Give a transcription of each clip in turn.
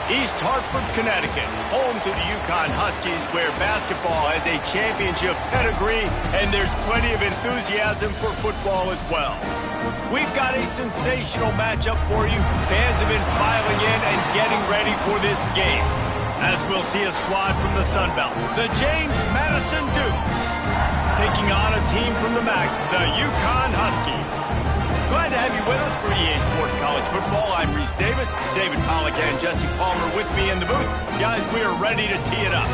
East Hartford, Connecticut, home to the Yukon Huskies, where basketball has a championship pedigree and there's plenty of enthusiasm for football as well. We've got a sensational matchup for you. Fans have been filing in and getting ready for this game, as we'll see a squad from the Sun Belt, the James Madison Dukes, taking on a team from the MAC, the Yukon Huskies. Glad to have you with us for EA Sports College Football. I'm Reese Davis, David Pollack and Jesse Palmer with me in the booth. Guys, we are ready to tee it up.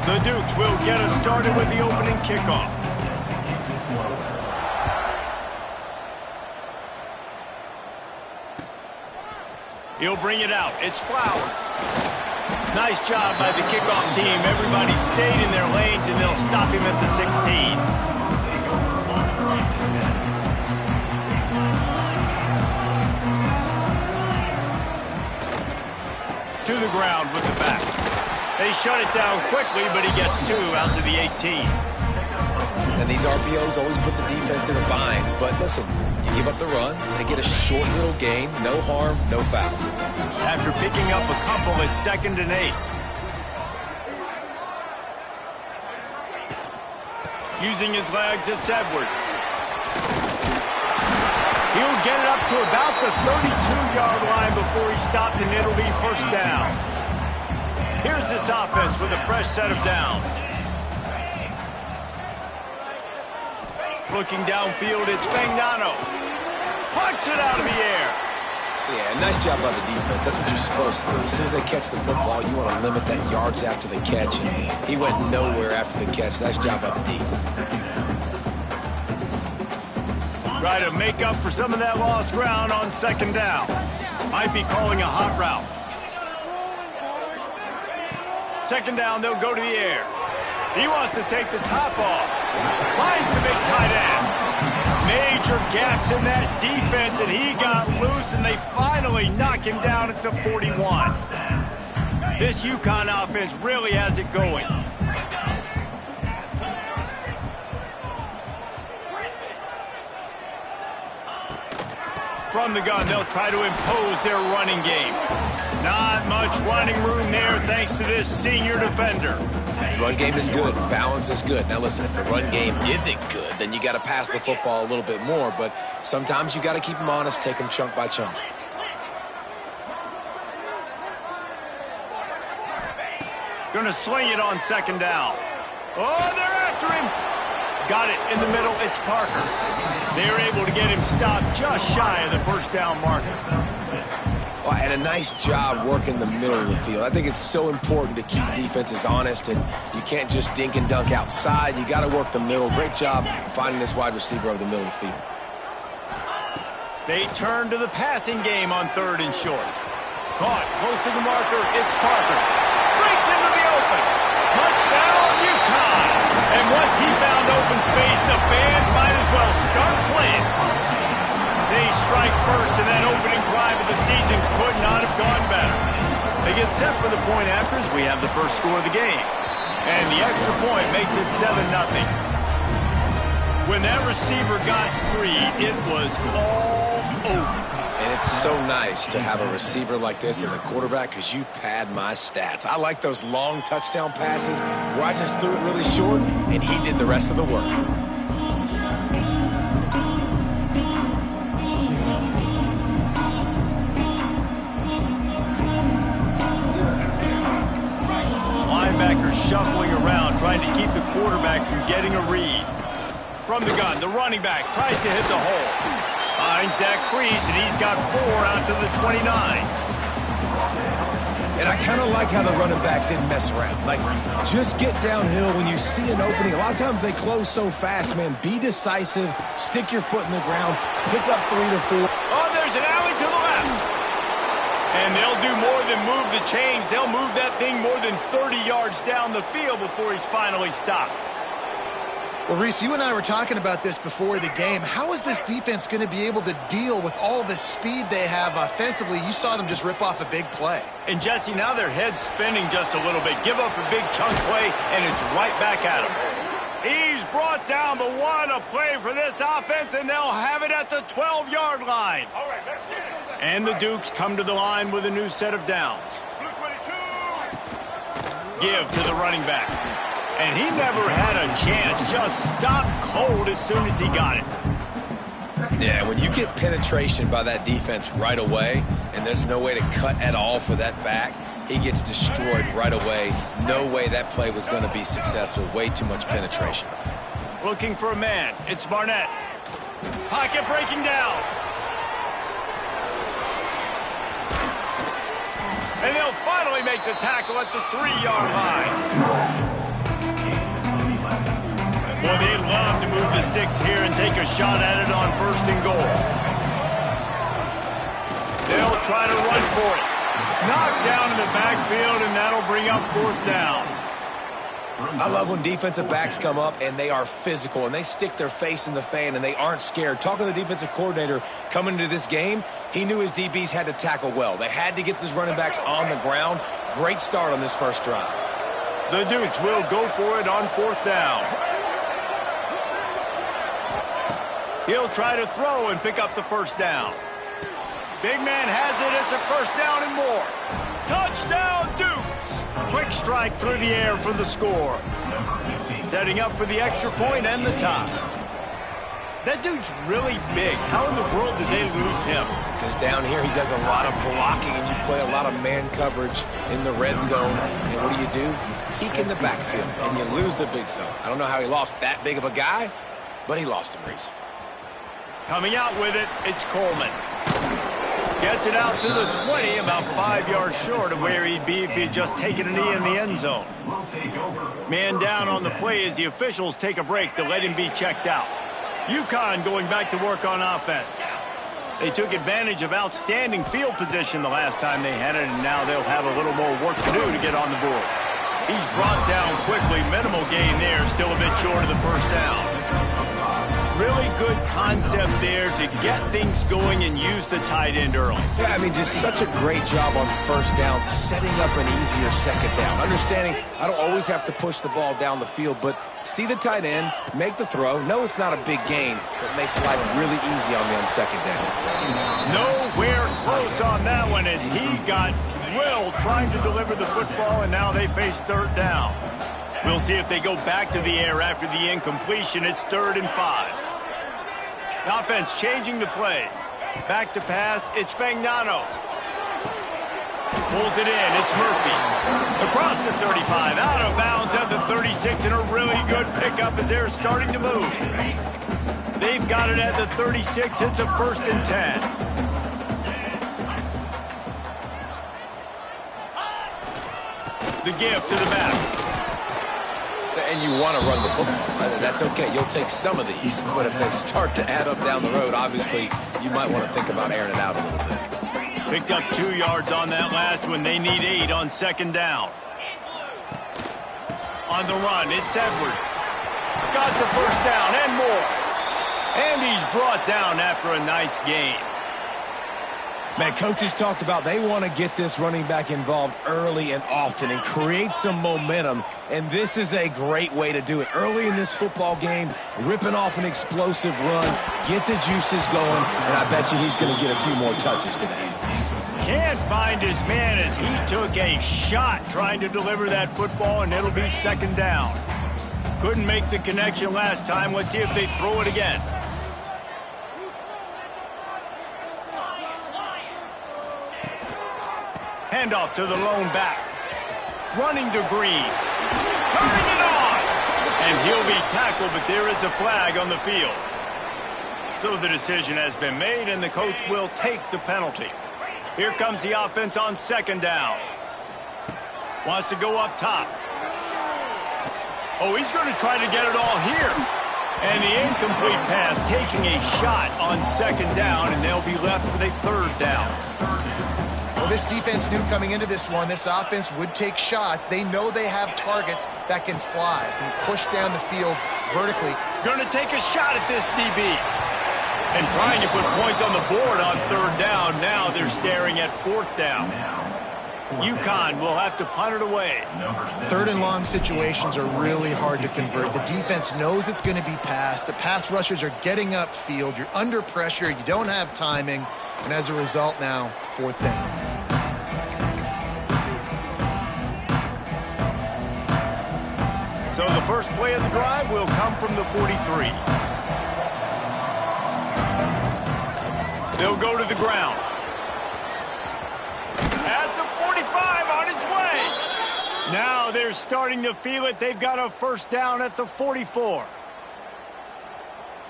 The Dukes will get us started with the opening kickoff. He'll bring it out. It's Flowers. Nice job by the kickoff team. Everybody stayed in their lanes, and they'll stop him at the 16. To the ground with the back. They shut it down quickly, but he gets two out to the 18. And these RPOs always put the defense in a bind. But listen, you give up the run, they get a short little gain, no harm, no foul. After picking up a couple, it's 2nd and 8. Using his legs, it's Edwards. He'll get it up to about the 32-yard line before he's stopped, and it'll be first down. Here's this offense with a fresh set of downs. Looking downfield, it's Magnano. Punch it out of the air. Yeah, nice job by the defense. That's what you're supposed to do. As soon as they catch the football, you want to limit that yards after the catch. And he went nowhere after the catch. Nice job by the defense. Try to make up for some of that lost ground on 2nd down. Might be calling a hot route. 2nd down, they'll go to the air. He wants to take the top off. Finds the big tight end. Major gaps in that defense, and he got loose, and they finally knock him down at the 41. This Yukon offense really has it going. From the gun, they'll try to impose their running game. Not much running room there thanks to this senior defender. The run game is good. Balance is good. Now listen, if the run game isn't good, then you got to pass the football a little bit more. But sometimes you got to keep them honest, take them chunk by chunk. Gonna swing it on 2nd down. Oh, they're after him. Got it in the middle. It's Parker. They're able to get him stopped just shy of the first down marker. Well, and a nice job working the middle of the field. I think it's so important to keep defenses honest, and you can't just dink and dunk outside. You got to work the middle. Great job finding this wide receiver over the middle of the field. They turn to the passing game on 3rd and short. Caught close to the marker. It's Parker. Breaks into the open. Touchdown, Yukon. And once he found open space, the band might as well start playing. They strike first, and that opening drive of the season could not have gone better. They get set for the point after as we have the first score of the game. And the extra point makes it 7-0. When that receiver got free, it was all over. And it's so nice to have a receiver like this as a quarterback because you pad my stats. I like those long touchdown passes where I just threw it really short, and he did the rest of the work. Shuffling around, trying to keep the quarterback from getting a read. From the gun, the running back tries to hit the hole. Finds that crease, and he's got 4 out to the 29. And I kind of like how the running back didn't mess around. Like, just get downhill when you see an opening. A lot of times they close so fast, man. Be decisive, stick your foot in the ground, pick up 3 to 4. Oh, there's an alley to the left. And they'll do more than move the chains. They'll move that thing more than 30 yards down the field before he's finally stopped. Well, Reese, you and I were talking about this before the game. How is this defense going to be able to deal with all the speed they have offensively? You saw them just rip off a big play. And, Jesse, now their head's spinning just a little bit. Give up a big chunk play, and it's right back at them. He's brought down, but what a play for this offense, and they'll have it at the 12-yard line. And the Dukes come to the line with a new set of downs. Give to the running back. And he never had a chance, just stopped cold as soon as he got it. Yeah, when you get penetration by that defense right away, and there's no way to cut at all for that back, he gets destroyed right away. No way that play was going to be successful. Way too much penetration. Looking for a man. It's Barnett. Pocket breaking down. And they'll finally make the tackle at the 3-yard line. Boy, they'd love to move the sticks here and take a shot at it on 1st and goal. They'll try to run for it. Knocked down in the backfield, and that'll bring up 4th down. I love when defensive backs come up and they are physical and they stick their face in the fan and they aren't scared. Talking to the defensive coordinator coming into this game, he knew his DBs had to tackle well. They had to get these running backs on the ground. Great start on this first drive. The Dukes will go for it on 4th down. He'll try to throw and pick up the 1st down. Big man has it. It's a 1st down and more. Touchdown, Dukes! Quick strike through the air for the score. Setting up for the extra point and the tie. That dude's really big. How in the world did they lose him? Because down here he does a lot of blocking and you play a lot of man coverage in the red zone. And what do? Peek in the backfield and you lose the big fella. I don't know how he lost that big of a guy, but he lost him, Reese. Coming out with it, it's Coleman. Gets it out to the 20, about 5 yards short of where he'd be if he'd just taken a knee in the end zone. Man down on the play as the officials take a break to let him be checked out. UConn going back to work on offense. They took advantage of outstanding field position the last time they had it, and now they'll have a little more work to do to get on the board. He's brought down quickly. Minimal gain there, still a bit short of the 1st down. Really good concept there to get things going and use the tight end early. Yeah, I mean, just such a great job on 1st down, setting up an easier 2nd down. Understanding I don't always have to push the ball down the field, but see the tight end, make the throw. No, it's not a big gain, but makes life really easy on me on 2nd down. Nowhere close on that one as he got drilled trying to deliver the football, and now they face 3rd down. We'll see if they go back to the air after the incompletion. It's 3rd and 5. The offense changing the play. Back to pass. It's Fagnano. Pulls it in. It's Murphy. Across the 35. Out of bounds at the 36. And a really good pickup as they're starting to move. They've got it at the 36. It's a 1st and 10. The give to the back. And you want to run the football. That's okay. You'll take some of these. But if they start to add up down the road, obviously, you might want to think about airing it out a little bit. Picked up 2 yards on that last one. They need 8 on 2nd down. On the run, it's Edwards. Got the 1st down and more. And he's brought down after a nice gain. Man, coaches talked about they want to get this running back involved early and often and create some momentum, and this is a great way to do it. Early in this football game, ripping off an explosive run, get the juices going, and I bet you he's going to get a few more touches today. Can't find his man as he took a shot trying to deliver that football, and it'll be 2nd down. Couldn't make the connection last time. Let's see if they throw it again. Handoff to the lone back. Running to Green. Turning it on! And he'll be tackled, but there is a flag on the field. So the decision has been made, and the coach will take the penalty. Here comes the offense on 2nd down. Wants to go up top. Oh, he's going to try to get it all here. And the incomplete pass taking a shot on 2nd down, and they'll be left with a 3rd down. Well, this defense knew coming into this one, this offense would take shots. They know they have targets that can fly, can push down the field vertically. Going to take a shot at this DB. And trying to put points on the board on 3rd down. Now they're staring at 4th down. UConn will have to punt it away. Third and long situations are really hard to convert. The defense knows it's going to be passed. The pass rushers are getting upfield. You're under pressure. You don't have timing. And as a result now, fourth down. So the first play of the drive will come from the 43. They'll go to the ground. At the 45, on his way. Now they're starting to feel it. They've got a first down at the 44.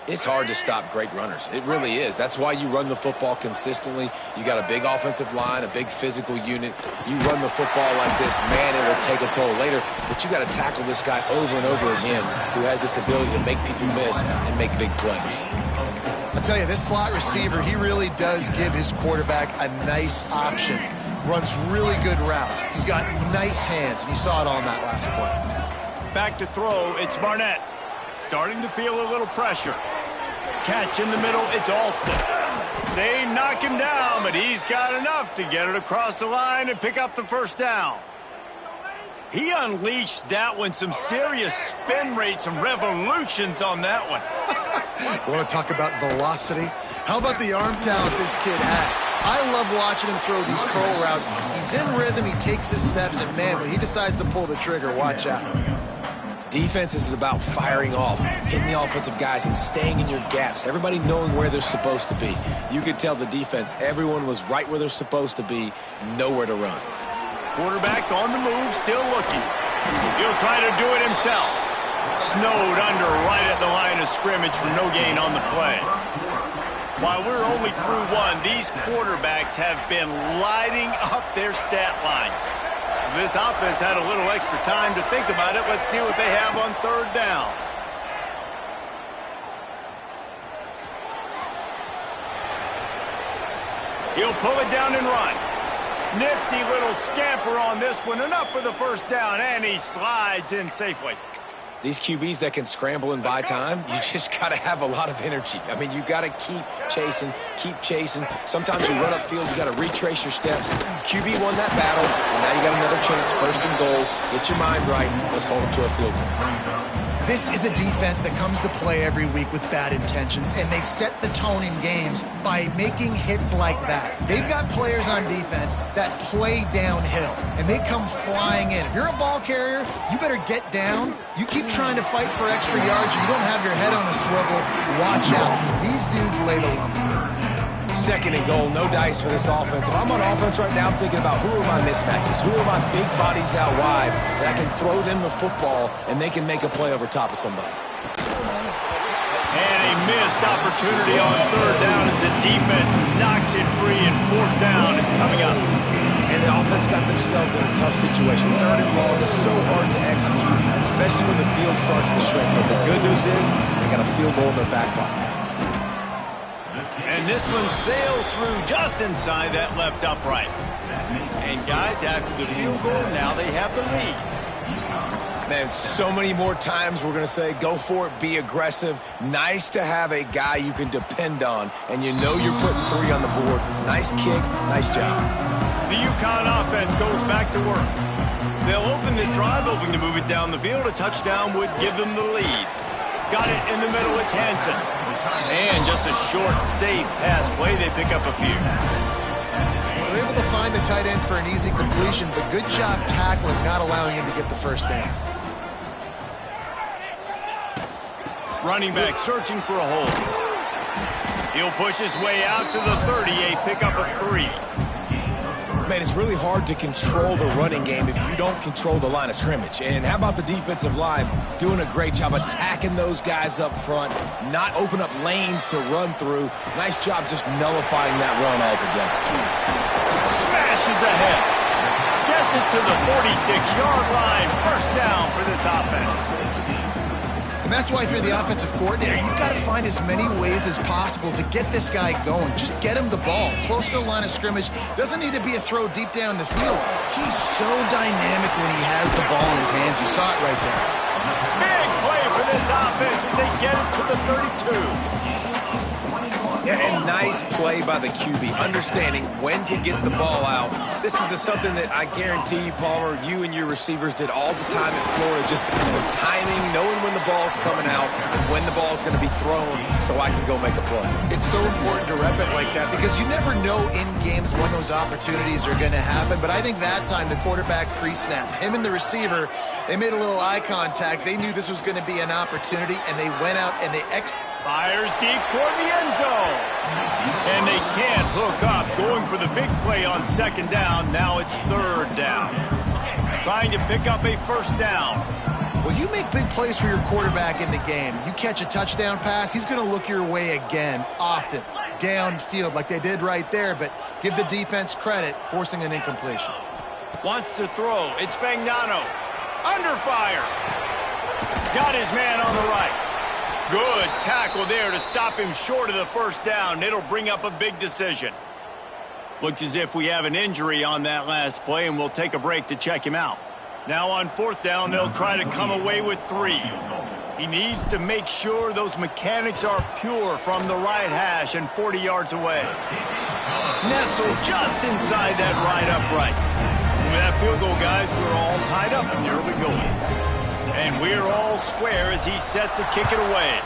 It's hard to stop great runners. It really is. That's why you run the football consistently. You got a big offensive line, a big physical unit. You run the football like this, man, it will take a toll later. But you got to tackle this guy over and over again who has this ability to make people miss and make big plays. I'll tell you, this slot receiver, he really does give his quarterback a nice option. Runs really good routes. He's got nice hands, and you saw it on that last play. Back to throw, it's Barnett. Starting to feel a little pressure. Catch in the middle, it's Alston. They knock him down, but he's got enough to get it across the line and pick up the first down. He unleashed that one, some serious spin rates, some revolutions on that one. Want to talk about velocity? How about the arm talent this kid has? I love watching him throw these curl routes. He's in rhythm, he takes his steps, and man, when he decides to pull the trigger, watch out. Defense is about firing off, hitting the offensive guys, and staying in your gaps. Everybody knowing where they're supposed to be. You could tell the defense, everyone was right where they're supposed to be, nowhere to run. Quarterback on the move, still looking. He'll try to do it himself. Snowed under right at the line of scrimmage for no gain on the play. While we're only through one, these quarterbacks have been lighting up their stat lines. This offense had a little extra time to think about it. Let's see what they have on third down. He'll pull it down and run. Nifty little scamper on this one. Enough for the first down, and he slides in safely. These QBs that can scramble and buy time, you just got to have a lot of energy. I mean, you got to keep chasing, keep chasing. Sometimes you run upfield, you got to retrace your steps. QB won that battle, and now you got another chance, first and goal. Get your mind right. Let's hold them to a field goal. This is a defense that comes to play every week with bad intentions, and they set the tone in games by making hits like that. They've got players on defense that play downhill, and they come flying in. If you're a ball carrier, you better get down. You keep trying to fight for extra yards, or you don't have your head on a swivel. Watch out, because these dudes lay the lumber. Second and goal, no dice for this offense. If I'm on offense right now, I'm thinking about who are my mismatches, who are my big bodies out wide that I can throw them the football and they can make a play over top of somebody. And a missed opportunity on third down as the defense knocks it free, and fourth down is coming up. And the offense got themselves in a tough situation. Third and long, so hard to execute, especially when the field starts to shrink. But the good news is they got a field goal in their back pocket. And this one sails through just inside that left upright. And guys, after the field goal, now they have the lead. Man, so many more times we're going to say, go for it, be aggressive. Nice to have a guy you can depend on, and you know you're putting three on the board. Nice kick, nice job. The UConn offense goes back to work. They'll open this drive, hoping to move it down the field. A touchdown would give them the lead. Got it in the middle, it's Hansen. And just a short, safe pass play, they pick up a few. They're able to find the tight end for an easy completion, but good job tackling, not allowing him to get the first down. Running back searching for a hole. He'll push his way out to the 38, pick up a 3. Man, it's really hard to control the running game if you don't control the line of scrimmage. And how about the defensive line doing a great job attacking those guys up front, not open up lanes to run through. Nice job just nullifying that run altogether. Smashes ahead. Gets it to the 46-yard line. First down for this offense. And that's why if you're the offensive coordinator, you've got to find as many ways as possible to get this guy going. Just get him the ball. Close to the line of scrimmage. Doesn't need to be a throw deep down the field. He's so dynamic when he has the ball in his hands. You saw it right there. Big play for this offense as they get it to the 32. Yeah, and nice nice play by the QB, understanding when to get the ball out. This is something that I guarantee you, Palmer, you and your receivers did all the time in Florida, just the timing, knowing when the ball's coming out and when the ball's going to be thrown so I can go make a play. It's so important to rep it like that because you never know in games when those opportunities are going to happen. But I think that time the quarterback pre-snap, him and the receiver, they made a little eye contact. They knew this was going to be an opportunity, and they went out and they fires deep toward the end zone. And they can't hook up. Going for the big play on second down. Now it's third down. Trying to pick up a first down. Well, you make big plays for your quarterback in the game. You catch a touchdown pass, he's going to look your way again, often, downfield like they did right there, but give the defense credit, forcing an incompletion. Wants to throw. It's Fagnano. Under fire. Got his man on the right. Good tackle there to stop him short of the first down. It'll bring up a big decision. Looks as if we have an injury on that last play, and we'll take a break to check him out. Now on fourth down, they'll try to come away with 3. He needs to make sure those mechanics are pure from the right hash and 40 yards away. Nestled just inside that right upright. With that field goal, guys, we're all tied up in the early going. And we're all square as he's set to kick it away.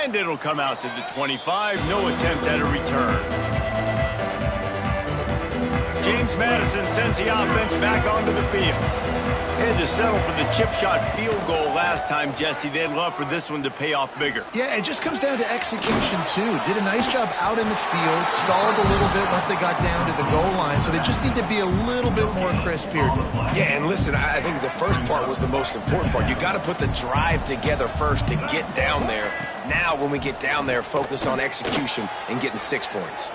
And it'll come out to the 25. No attempt at a return. James Madison sends the offense back onto the field. They had to settle for the chip shot field goal last time, Jesse. They'd love for this one to pay off bigger. Yeah, it just comes down to execution, too. Did a nice job out in the field, stalled a little bit once they got down to the goal line, so they just need to be a little bit more crisp here. Yeah, and listen, I think the first part was the most important part. You got to put the drive together first to get down there. Now, when we get down there, focus on execution and getting 6 points.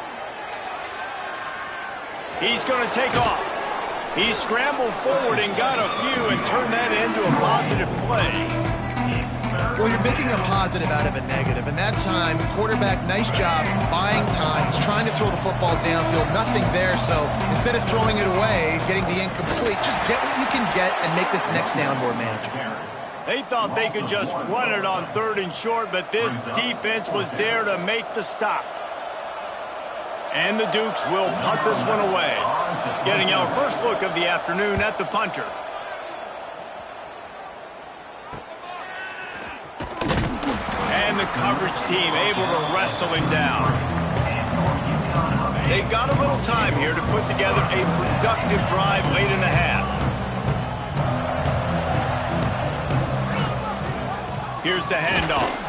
He's going to take off. He scrambled forward and got a few and turned that into a positive play. Well, you're making a positive out of a negative. And that time, quarterback, nice job buying time. He's trying to throw the football downfield. Nothing there. So instead of throwing it away, getting the incomplete, just get what you can get and make this next down more manageable. They thought they could just run it on third and short, but this defense was there to make the stop. And the Dukes will punt this one away. Getting our first look of the afternoon at the punter. And the coverage team able to wrestle him down. They've got a little time here to put together a productive drive late in the half. Here's the handoff.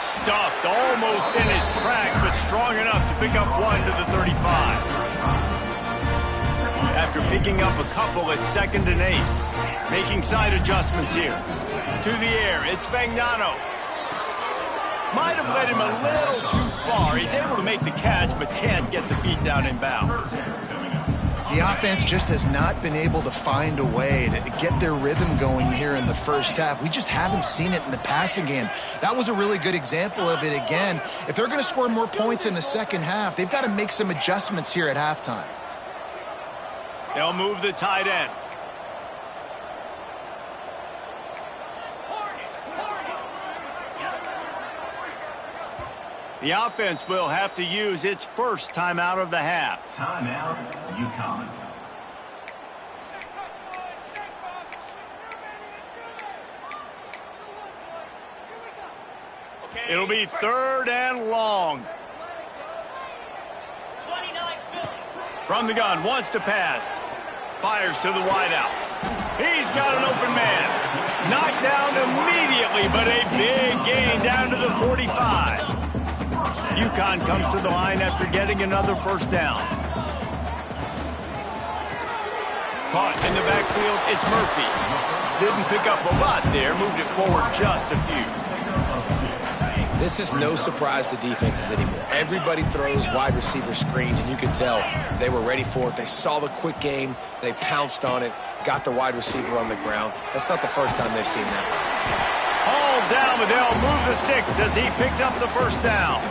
Stuffed almost in his track, but strong enough to pick up 1 to the 35. After picking up a couple at 2nd and 8. Making side adjustments here. To the air, it's Fagnano. Might have led him a little too far. He's able to make the catch, but can't get the feet down in bounds. The offense just has not been able to find a way to get their rhythm going here in the first half. We just haven't seen it in the passing game. That was a really good example of it again. If they're going to score more points in the second half, they've got to make some adjustments here at halftime. They'll move the tight end. The offense will have to use its first timeout of the half. Timeout, UConn. It'll be 3rd and long. From the gun, wants to pass. Fires to the wideout. He's got an open man. Knocked down immediately, but a big gain down to the 45. UConn comes to the line after getting another first down. Caught in the backfield, it's Murphy. Didn't pick up a lot there, moved it forward just a few. This is no surprise to defenses anymore. Everybody throws wide receiver screens, and you can tell they were ready for it. They saw the quick game. They pounced on it, got the wide receiver on the ground. That's not the first time they've seen that. Hauled down, but they'll move the sticks as he picks up the first down.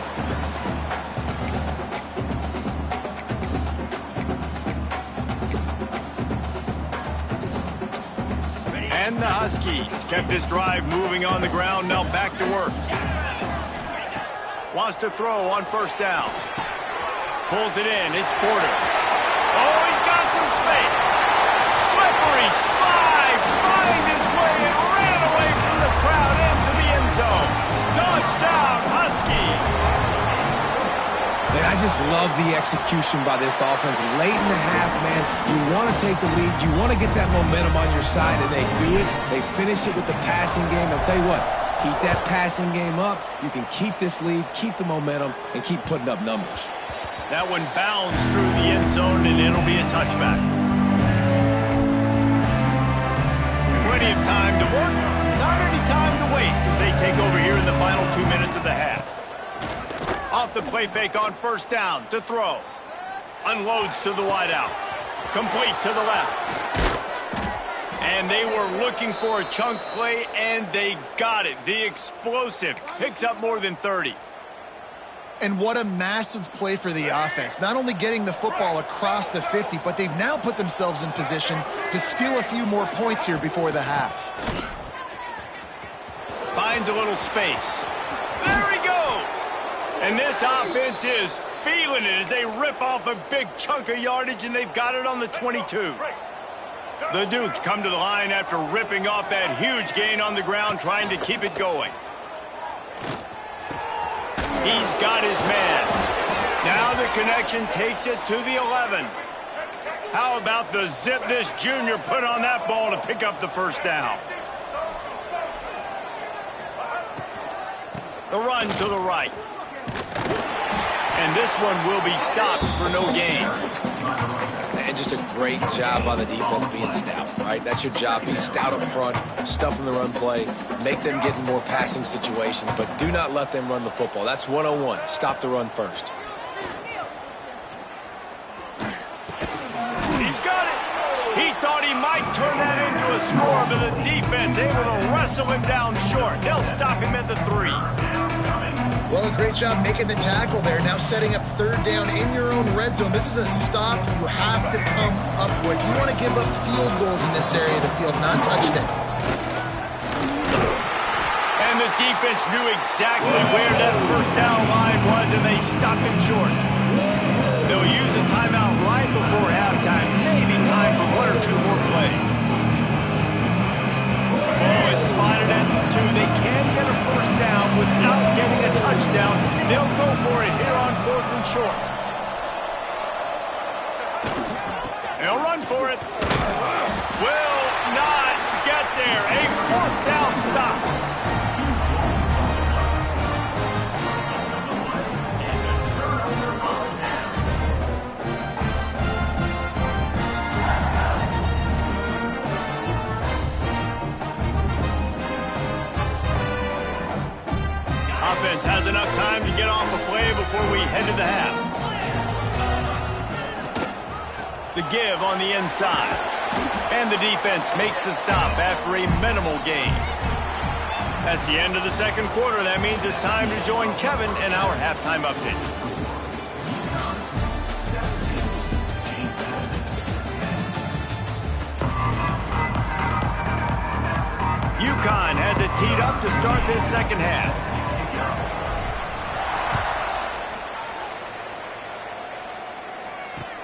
And the Huskies kept this drive moving on the ground, now back to work. Wants to throw on first down. Pulls it in. It's Porter. Oh, he's got some space. Slippery slide. Find his way and ran away from the crowd into the end zone. Touchdown, Huskies. Man, I just love the execution by this offense. Late in the half, man, you want to take the lead. You want to get that momentum on your side, and they do it. They finish it with the passing game. I'll tell you what, keep that passing game up. You can keep this lead, keep the momentum, and keep putting up numbers. That one bounds through the end zone, and it'll be a touchback. Plenty of time to work, not any time to waste as they take over here in the final 2 minutes of the half. Off the play fake on first down to throw. Unloads to the wideout. Complete to the left. And they were looking for a chunk play, and they got it. The explosive picks up more than 30. And what a massive play for the offense. Not only getting the football across the 50, but they've now put themselves in position to steal a few more points here before the half. Finds a little space. There he goes. And this offense is feeling it as they rip off a big chunk of yardage, and they've got it on the 22. The Dukes come to the line after ripping off that huge gain on the ground, trying to keep it going. He's got his man. Now the connection takes it to the 11. How about the zip this junior put on that ball to pick up the first down? The run to the right. And this one will be stopped for no gain. And just a great job by the defense being stout, right? That's your job. Be stout up front, stuff in the run play, make them get in more passing situations, but do not let them run the football. That's 101. Stop the run first. He's got it. He thought he might turn that into a score, but the defense able to wrestle him down short. They'll stop him at the 3. Well, a great job making the tackle there. Now setting up third down in your own red zone. This is a stop you have to come up with. You want to give up field goals in this area of the field, not touchdowns. And the defense knew exactly where that first down line was, and they stopped him short. They'll use a timeout right before halftime. Maybe time for 1 or 2 more plays. Ball is spotted at the 2. They can get a first down without getting a touchdown. They'll go for it here on 4th and short. They'll run for it. Will not get there. A 4th down stop. Offense has enough time to get off a play before we head to the half. The give on the inside. And the defense makes the stop after a minimal gain. That's the end of the second quarter. That means it's time to join Kevin in our halftime update. UConn has it teed up to start this second half.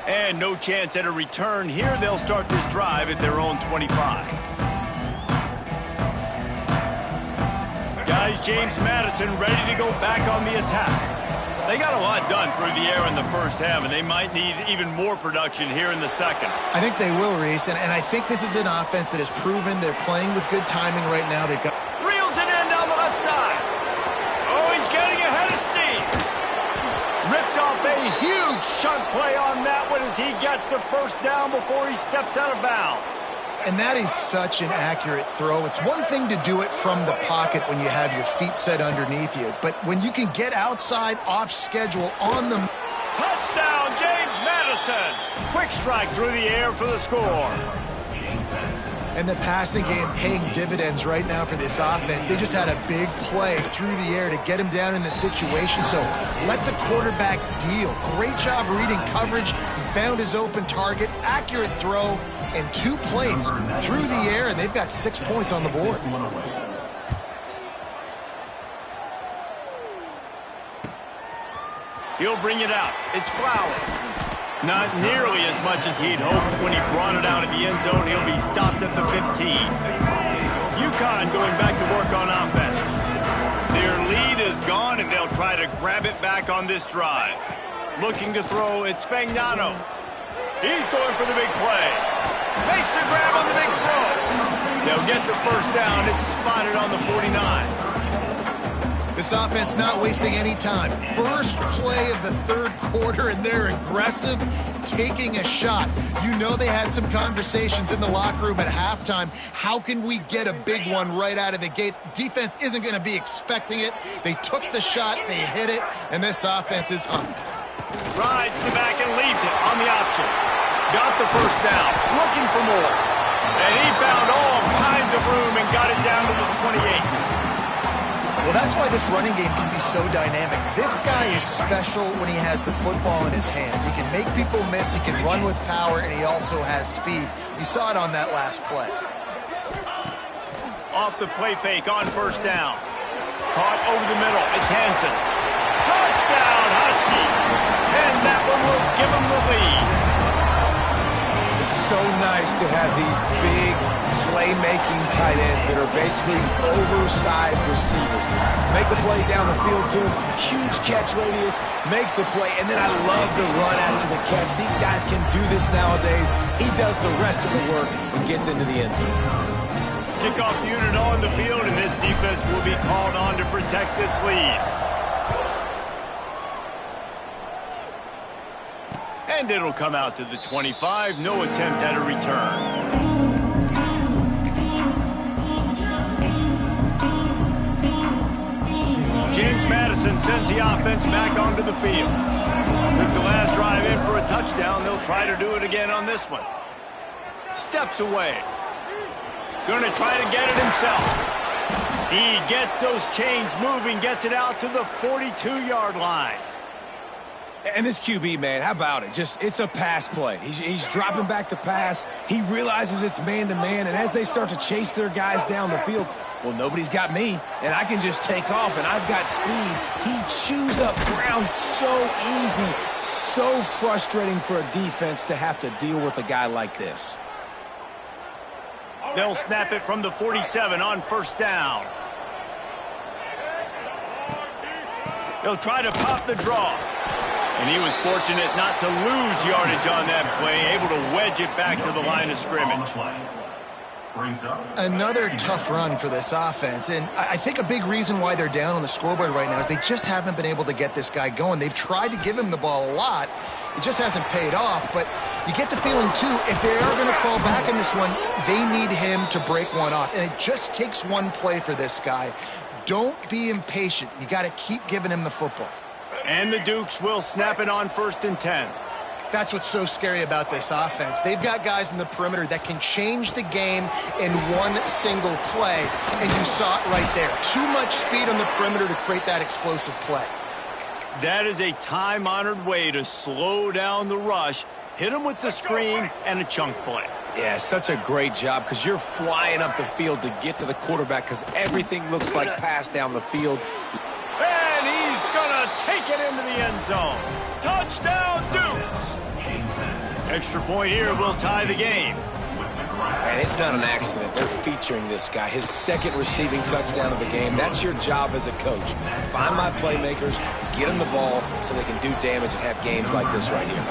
And no chance at a return here. They'll start this drive at their own 25. Guys, James Madison ready to go back on the attack. They got a lot done through the air in the first half, and they might need even more production here in the second. I think they will, Reese, and I think this is an offense that has proven they're playing with good timing right now. They've got... Reels it in down the left side. Oh, he's getting ahead of steam. Ripped off a huge chunk play on that one as he gets the first down before he steps out of bounds. And that is such an accurate throw. It's one thing to do it from the pocket when you have your feet set underneath you, but when you can get outside, off schedule, on the... Touchdown, James Madison. Quick strike through the air for the score. And the passing game paying dividends right now for this offense. They just had a big play through the air to get him down in the situation. So let the quarterback deal. Great job reading coverage. He found his open target. Accurate throw. And 2 plays through the air. And they've got 6 points on the board. He'll bring it out. It's Flowers. Not nearly as much as he'd hoped when he brought it out of the end zone. He'll be stopped at the 15. UConn going back to work on offense. Their lead is gone, and they'll try to grab it back on this drive. Looking to throw, it's Fagnano. He's going for the big play. Makes the grab on the big throw. They'll get the first down. It's spotted on the 49. This offense not wasting any time. First play of the third quarter, and they're aggressive, taking a shot. You know they had some conversations in the locker room at halftime. How can we get a big one right out of the gate? Defense isn't going to be expecting it. They took the shot, they hit it, and this offense is on. Rides the back and leaves it on the option. Got the first down, looking for more. And he found all kinds of room and got it down to the 28. Well, that's why this running game can be so dynamic. This guy is special when he has the football in his hands. He can make people miss, he can run with power, and he also has speed. You saw it on that last play. Off the play fake on first down. Caught over the middle. It's Hansen. Touchdown, Husky. And that one will give him the lead. It's so nice to have these big playmaking tight ends that are basically oversized receivers. Make a play down the field to him, huge catch radius, makes the play, and then I love the run after the catch. These guys can do this nowadays. He does the rest of the work and gets into the end zone. Kickoff unit on the field, and this defense will be called on to protect this lead. And it'll come out to the 25. No attempt at a return. James Madison sends the offense back onto the field. Took the last drive in for a touchdown. They'll try to do it again on this one. Steps away. Gonna try to get it himself. He gets those chains moving, gets it out to the 42-yard line. And this QB, man, how about it? It's a pass play. He's dropping back to pass. He realizes it's man-to-man, and as they start to chase their guys down the field, well, nobody's got me, and I can just take off, and I've got speed. He chews up ground so easy, so frustrating for a defense to have to deal with a guy like this. They'll snap it from the 47 on first down. They'll try to pop the draw. And he was fortunate not to lose yardage on that play, able to wedge it back to the line of scrimmage. Another tough run for this offense, and I think a big reason why they're down on the scoreboard right now is they just haven't been able to get this guy going. They've tried to give him the ball a lot. It just hasn't paid off, but you get the feeling, too, if they are going to fall back in this one, they need him to break one off, and it just takes one play for this guy. Don't be impatient. You got to keep giving him the football. And the Dukes will snap it on 1st and 10. That's what's so scary about this offense. They've got guys in the perimeter that can change the game in one single play, and you saw it right there. Too much speed on the perimeter to create that explosive play. That is a time-honored way to slow down the rush, hit them with the screen, and a chunk play. Yeah, such a great job because you're flying up the field to get to the quarterback because everything looks like pass down the field. And he's gonna take it into the end zone. Touchdown, Dukes! Extra point here will tie the game. And it's not an accident. They're featuring this guy. His second receiving touchdown of the game. That's your job as a coach. Find my playmakers, get them the ball so they can do damage and have games like this right here.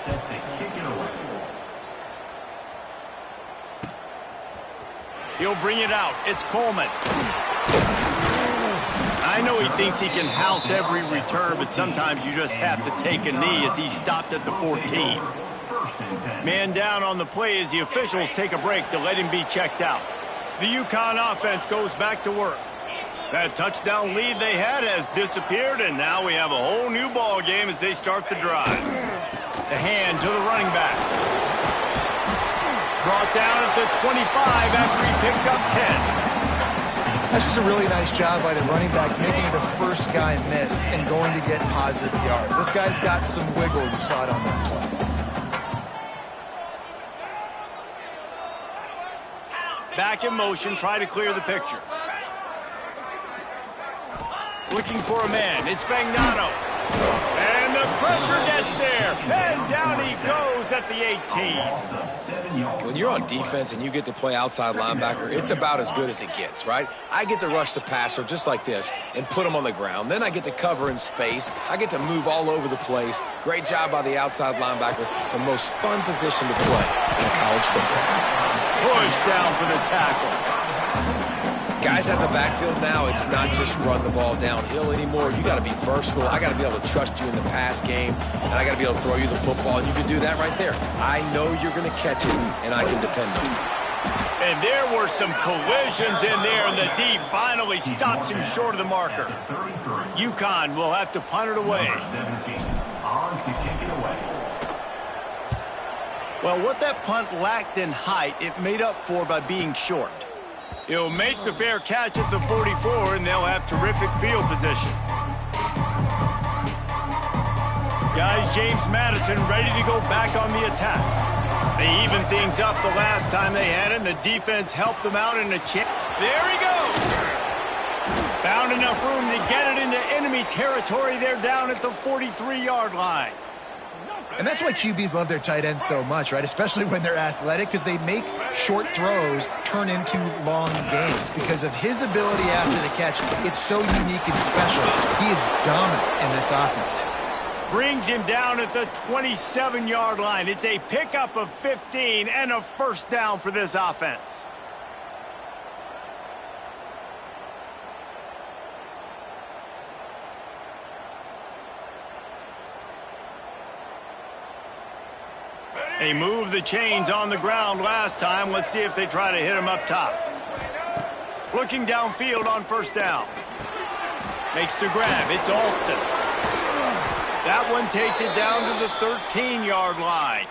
Set to kick it away. He'll bring it out. It's Coleman. I know he thinks he can house every return, but sometimes you just have to take a knee as he stopped at the 14. Man down on the play as the officials take a break to let him be checked out. The UConn offense goes back to work. That touchdown lead they had has disappeared, and now we have a whole new ball game as they start the drive. The hand to the running back. Brought down at the 25 after he picked up 10. That's just a really nice job by the running back, making the first guy miss and going to get positive yards. This guy's got some wiggle. You saw it on that play. Back in motion, try to clear the picture. Looking for a man. It's Fagnano. And the pressure gets there. And down he goes at the 18. When you're on defense and you get to play outside linebacker, it's about as good as it gets, right? I get to rush the passer just like this and put him on the ground. Then I get to cover in space. I get to move all over the place. Great job by the outside linebacker. The most fun position to play in college football. Push down for the tackle. Guys at the backfield now, it's not just run the ball downhill anymore. You got to be versatile. I got to be able to trust you in the pass game, and I got to be able to throw you the football, and you can do that right there. I know you're going to catch it, and I can depend on you. And there were some collisions in there, and the D finally stops him short of the marker. UConn will have to punt it away. Well, what that punt lacked in height, it made up for by being short. He'll make the fair catch at the 44, and they'll have terrific field position. Guys, James Madison ready to go back on the attack. They evened things up the last time they had it, and the defense helped them out in a chance. There he goes! Found enough room to get it into enemy territory. They're down at the 43-yard line. And that's why QBs love their tight ends so much, right? Especially when they're athletic, because they make short throws turn into long gains. Because of his ability after the catch, it's so unique and special. He is dominant in this offense. Brings him down at the 27-yard line. It's a pickup of 15 and a first down for this offense. They moved the chains on the ground last time. Let's see if they try to hit him up top. Looking downfield on first down. Makes the grab. It's Alston. That one takes it down to the 13-yard line.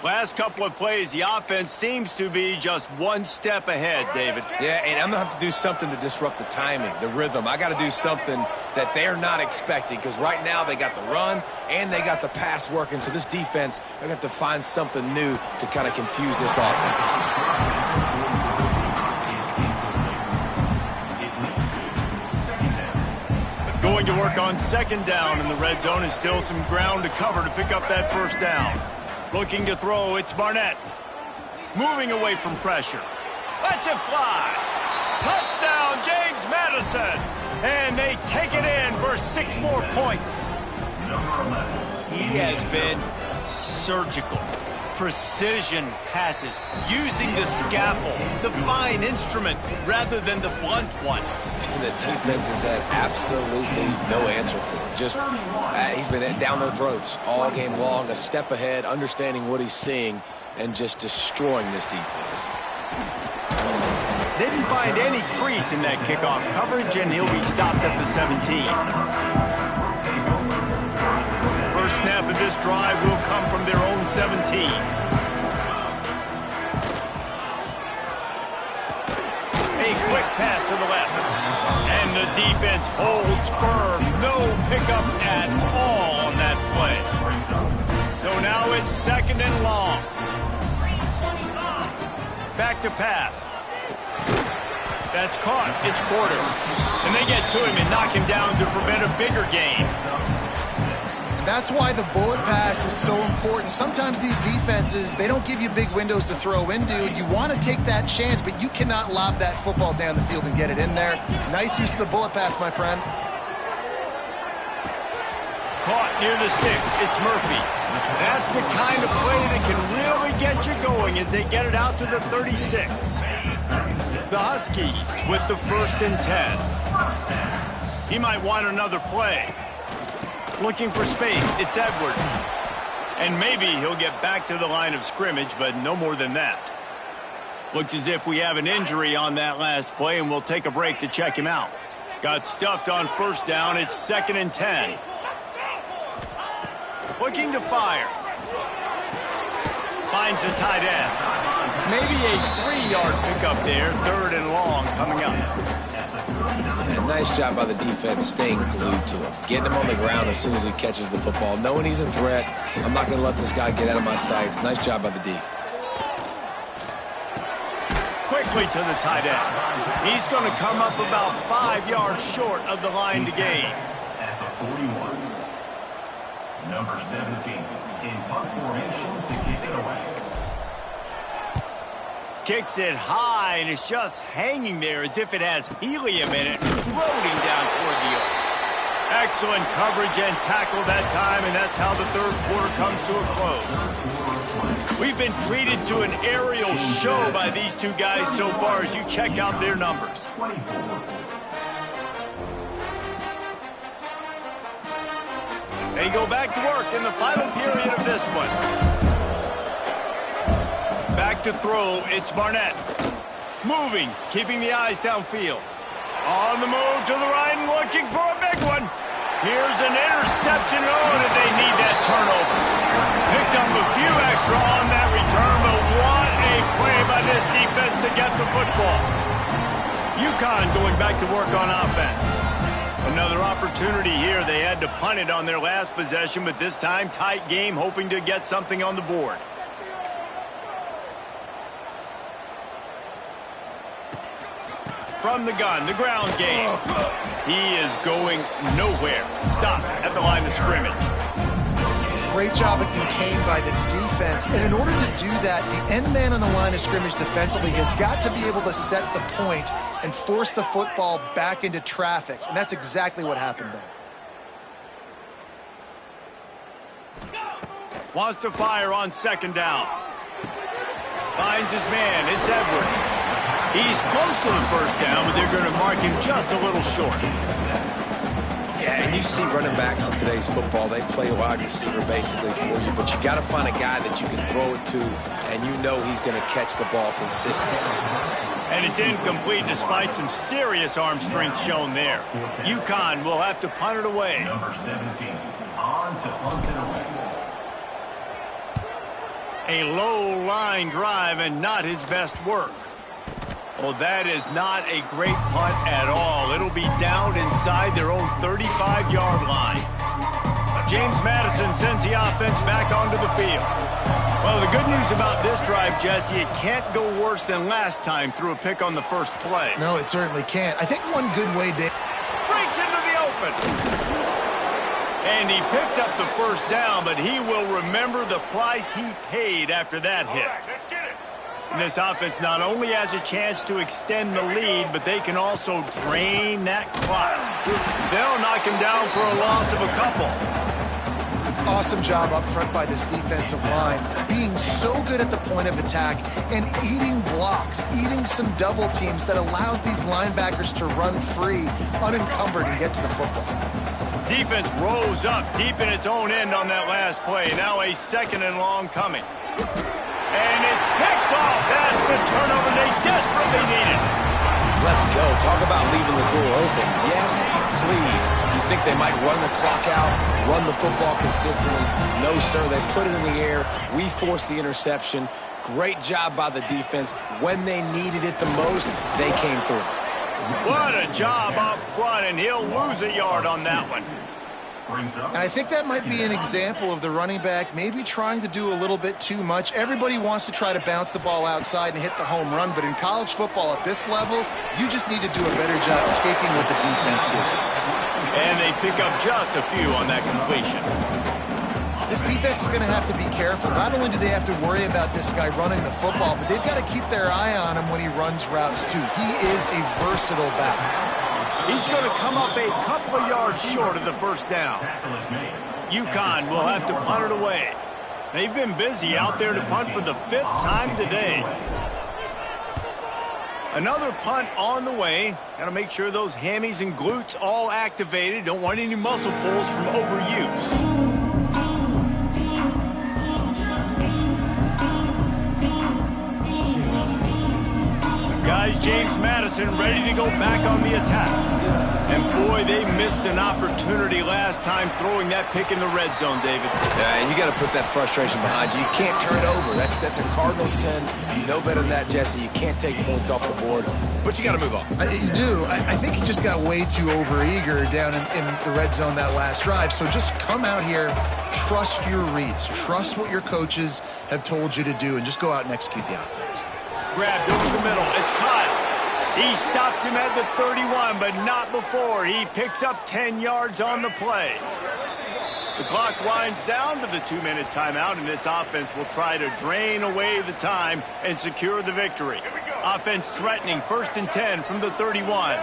Last couple of plays, the offense seems to be just one step ahead, David. Yeah, and I'm going to have to do something to disrupt the timing, the rhythm. I got to do something that they're not expecting, because right now they got the run and they got the pass working. So this defense, they're going to have to find something new to kind of confuse this offense. Going to work on second down in the red zone, and still some ground to cover to pick up that first down. Looking to throw, it's Barnett. Moving away from pressure. Lets it fly. Touchdown, James Madison. And they take it in for 6 more points. He has been surgical. Precision passes. Using the scalpel, the fine instrument, rather than the blunt one. And the defense has had absolutely no answer for it. Just, he's been down their throats all game long, a step ahead, understanding what he's seeing, and just destroying this defense. Didn't find any crease in that kickoff coverage, and he'll be stopped at the 17. First snap of this drive will come from their own 17. A quick pass to the left. And the defense holds firm. No pickup at all on that play. So now it's second and long. Back to pass. That's caught. It's Porter. And they get to him and knock him down to prevent a bigger gain. That's why the bullet pass is so important. Sometimes these defenses, they don't give you big windows to throw into. You want to take that chance, but you cannot lob that football down the field and get it in there. Nice use of the bullet pass, my friend. Caught near the sticks. It's Murphy. That's the kind of play that can really get you going as they get it out to the 36. The Huskies with the 1st and 10. He might want another play. Looking for space, it's Edwards. And maybe he'll get back to the line of scrimmage, but no more than that. Looks as if we have an injury on that last play, and we'll take a break to check him out. Got stuffed on first down, it's 2nd and 10. Looking to fire. Finds the tight end. Maybe a 3-yard pickup there, 3rd and long coming up. And nice job by the defense staying glued to him. Getting him on the ground as soon as he catches the football. Knowing he's a threat. I'm not going to let this guy get out of my sights. Nice job by the D. Quickly to the tight end. He's going to come up about 5 yards short of the line to gain. 41. Number 17 in punt formation to kick it away. Kicks it high, and it's just hanging there as if it has helium in it, floating down toward the earth. Excellent coverage and tackle that time, and that's how the third quarter comes to a close. We've been treated to an aerial show by these two guys so far as you check out their numbers. 24. They go back to work in the final period of this one. Back to throw, it's Barnett. Moving, keeping the eyes downfield. On the move to the right and looking for a big one. Here's an interception. Oh, did they need that turnover. Picked up a few extra on that return, but what a play by this defense to get the football. UConn going back to work on offense. Another opportunity here. They had to punt it on their last possession, but this time tight game, hoping to get something on the board. From the gun, the ground game. He is going nowhere. Stop at the line of scrimmage. Great job of contained by this defense. And in order to do that, the end man on the line of scrimmage defensively has got to be able to set the point and force the football back into traffic. And that's exactly what happened there. Wants to fire on second down. Finds his man. It's Edwards. He's close to the first down, but they're going to mark him just a little short. Yeah, and you see running backs in today's football, they play wide receiver basically for you, but you got to find a guy that you can throw it to, and you know he's going to catch the ball consistently. And it's incomplete despite some serious arm strength shown there. UConn will have to punt it away. Number 17 on to punt it away. A low line drive and not his best work. Well, that is not a great punt at all. It'll be down inside their own 35-yard line. James Madison sends the offense back onto the field. Well, the good news about this drive, Jesse, it can't go worse than last time through a pick on the first play. No, it certainly can't. I think one good way to... Breaks into the open. And he picks up the first down, but he will remember the price he paid after that hit. And this offense not only has a chance to extend the lead, but they can also drain that clock. They'll knock him down for a loss of a couple. Awesome job up front by this defensive line, being so good at the point of attack and eating blocks, eating some double teams that allows these linebackers to run free, unencumbered, and get to the football. Defense rose up deep in its own end on that last play. Now a second and long coming. And it's picked off. That's the turnover they desperately needed. Let's go. Talk about leaving the door open. Yes, please. You think they might run the clock out, run the football consistently? No, sir. They put it in the air. We forced the interception. Great job by the defense. When they needed it the most, they came through. What a job up front, and he'll lose a yard on that one. And I think that might be an example of the running back maybe trying to do a little bit too much. Everybody wants to try to bounce the ball outside and hit the home run, but in college football at this level, you just need to do a better job taking what the defense gives you. And they pick up just a few on that completion. This defense is going to have to be careful. Not only do they have to worry about this guy running the football, but they've got to keep their eye on him when he runs routes too. He is a versatile back. He's going to come up a couple of yards short of the first down. UConn will have to punt it away. They've been busy out there to punt for the 5th time today. Another punt on the way. Got to make sure those hammies and glutes all activated. Don't want any muscle pulls from overuse. Guys, James Madison ready to go back on the attack. And boy, they missed an opportunity last time throwing that pick in the red zone, David. Yeah, and you got to put that frustration behind you. You can't turn it over. That's a cardinal sin. You know better than that, Jesse. You can't take points off the board, but you got to move on. You do. I think he just got way too overeager down in the red zone that last drive. So just come out here, trust your reads, trust what your coaches have told you to do, and just go out and execute the offense. Grabbed over the middle. It's Kyle. He stops him at the 31, but not before. He picks up 10 yards on the play. The clock winds down to the 2-minute timeout, and this offense will try to drain away the time and secure the victory. Offense threatening, 1st and 10 from the 31.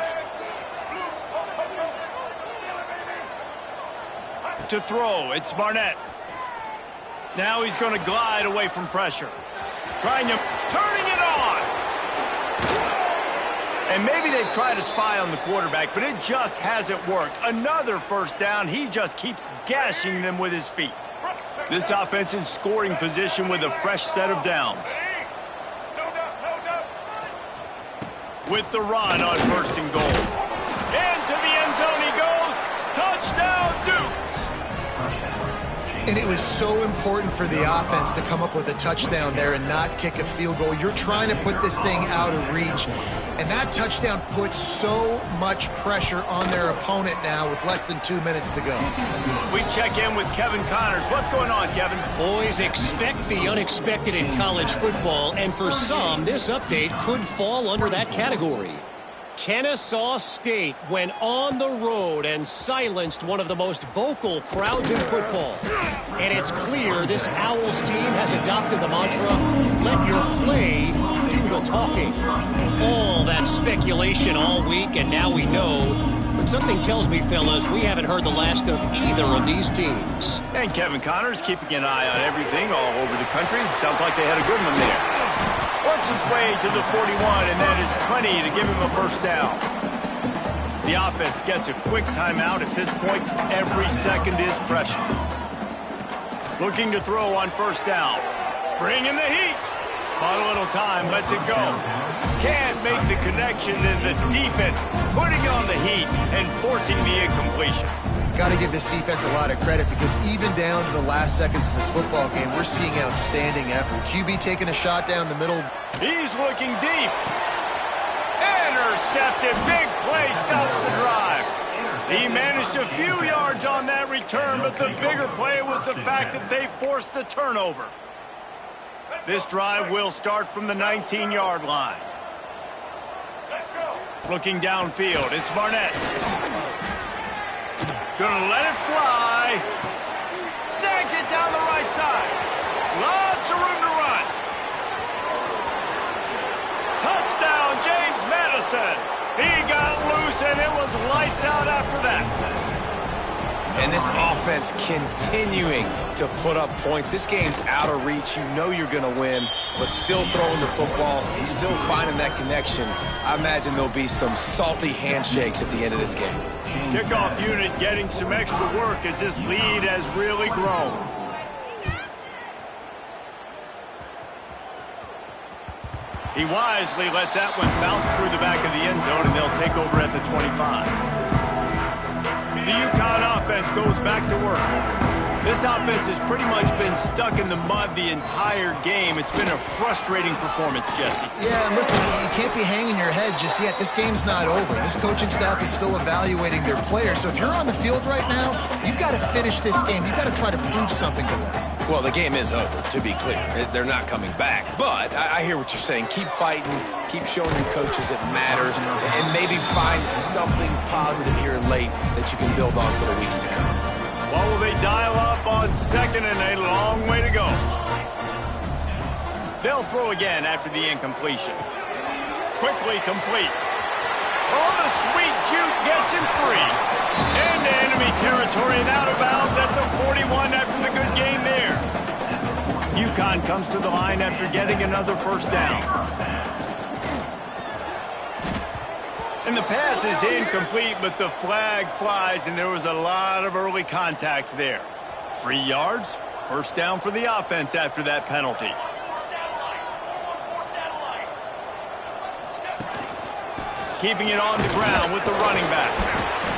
To throw, it's Barnett. Now he's going to glide away from pressure. Turning it on. And maybe they've tried to spy on the quarterback, but it just hasn't worked. Another 1st down. He just keeps gashing them with his feet. This offense in scoring position with a fresh set of downs. With the run on 1st and goal. Into the end zone he goes. Touchdown, Dukes. And it was so important for the offense to come up with a touchdown there and not kick a field goal. You're trying to put this thing out of reach. And that touchdown puts so much pressure on their opponent now with less than 2 minutes to go. We check in with Kevin Connors. What's going on, Kevin? Boys, expect the unexpected in college football, and for some, this update could fall under that category. Kennesaw State went on the road and silenced one of the most vocal crowds in football. And it's clear this Owls team has adopted the mantra, let your play do the talking. All that speculation all week, and now we know. But something tells me, fellas, we haven't heard the last of either of these teams. And Kevin Connors keeping an eye on everything all over the country. Sounds like they had a good one there. Works his way to the 41, and that is plenty to give him a 1st down. The offense gets a quick timeout. At this point, every second is precious. Looking to throw on 1st down. Bring in the heat. Bought a little time, lets it go. Can't make the connection, and the defense putting on the heat and forcing the incompletion. Got to give this defense a lot of credit because even down to the last seconds of this football game, we're seeing outstanding effort. QB taking a shot down the middle. He's looking deep. Intercepted. Big play stops the drive. He managed a few yards on that return, but the bigger play was the fact that they forced the turnover. This drive will start from the 19-yard line. Looking downfield, it's Barnett. Gonna let it fly. Snags it down the right side. Lots of room to run. Touchdown, James Madison. He got loose, and it was lights out after that. And this offense continuing to put up points. This game's out of reach. You know you're going to win, but still throwing the football, still finding that connection. I imagine there'll be some salty handshakes at the end of this game. Kickoff unit getting some extra work as this lead has really grown. He wisely lets that one bounce through the back of the end zone, and they'll take over at the 25. The UConn offense goes back to work. This offense has pretty much been stuck in the mud the entire game. It's been a frustrating performance, Jesse. Yeah, and listen, you can't be hanging your head just yet. This game's not over. This coaching staff is still evaluating their players. So if you're on the field right now, you've got to finish this game. You've got to try to prove something to them. Well, the game is over, to be clear. They're not coming back. But I hear what you're saying. Keep fighting. Keep showing your coaches it matters. And maybe find something positive here late that you can build on for the weeks to come. What will they dial up on 2nd and a long way to go? They'll throw again after the incompletion. Quickly complete. Oh, the sweet juke gets him free. Into enemy territory and out of bounds at the 41 after the good game there. UConn comes to the line after getting another 1st down. And the pass is incomplete, but the flag flies, and there was a lot of early contact there. 3 yards, 1st down for the offense after that penalty. Keeping it on the ground with the running back.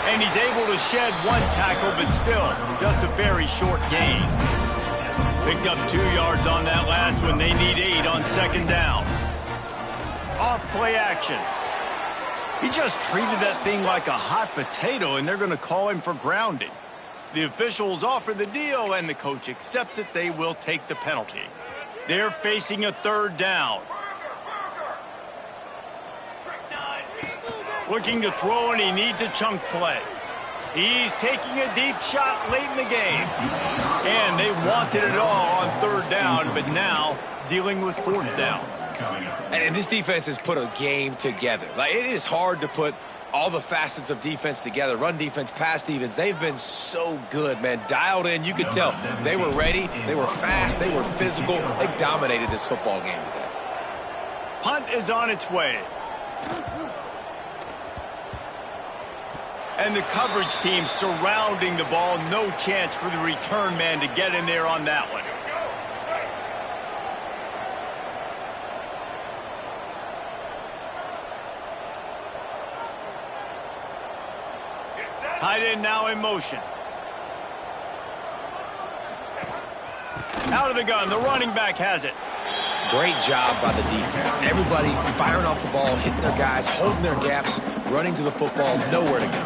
And he's able to shed one tackle, but still just a very short gain. Picked up 2 yards on that last one. They need 8 on 2nd down. Off play action. He just treated that thing like a hot potato, and they're going to call him for grounding. The officials offer the deal, and the coach accepts it. They will take the penalty. They're facing a 3rd down. Looking to throw, and he needs a chunk play. He's taking a deep shot late in the game. And they wanted it all on third down, but now dealing with fourth down. And this defense has put a game together. Like, it is hard to put all the facets of defense together. Run defense, pass defense. They've been so good, man. Dialed in. You could tell they were ready. They were fast. They were physical. They dominated this football game today. Punt is on its way. And the coverage team surrounding the ball. No chance for the return man to get in there on that one. Tight end now in motion. Out of the gun. The running back has it. Great job by the defense. Everybody firing off the ball, hitting their guys, holding their gaps, running to the football, nowhere to go.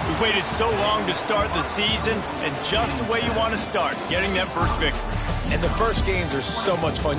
We've waited so long to start the season, and just the way you want to start, getting that first victory. And the first games are so much fun.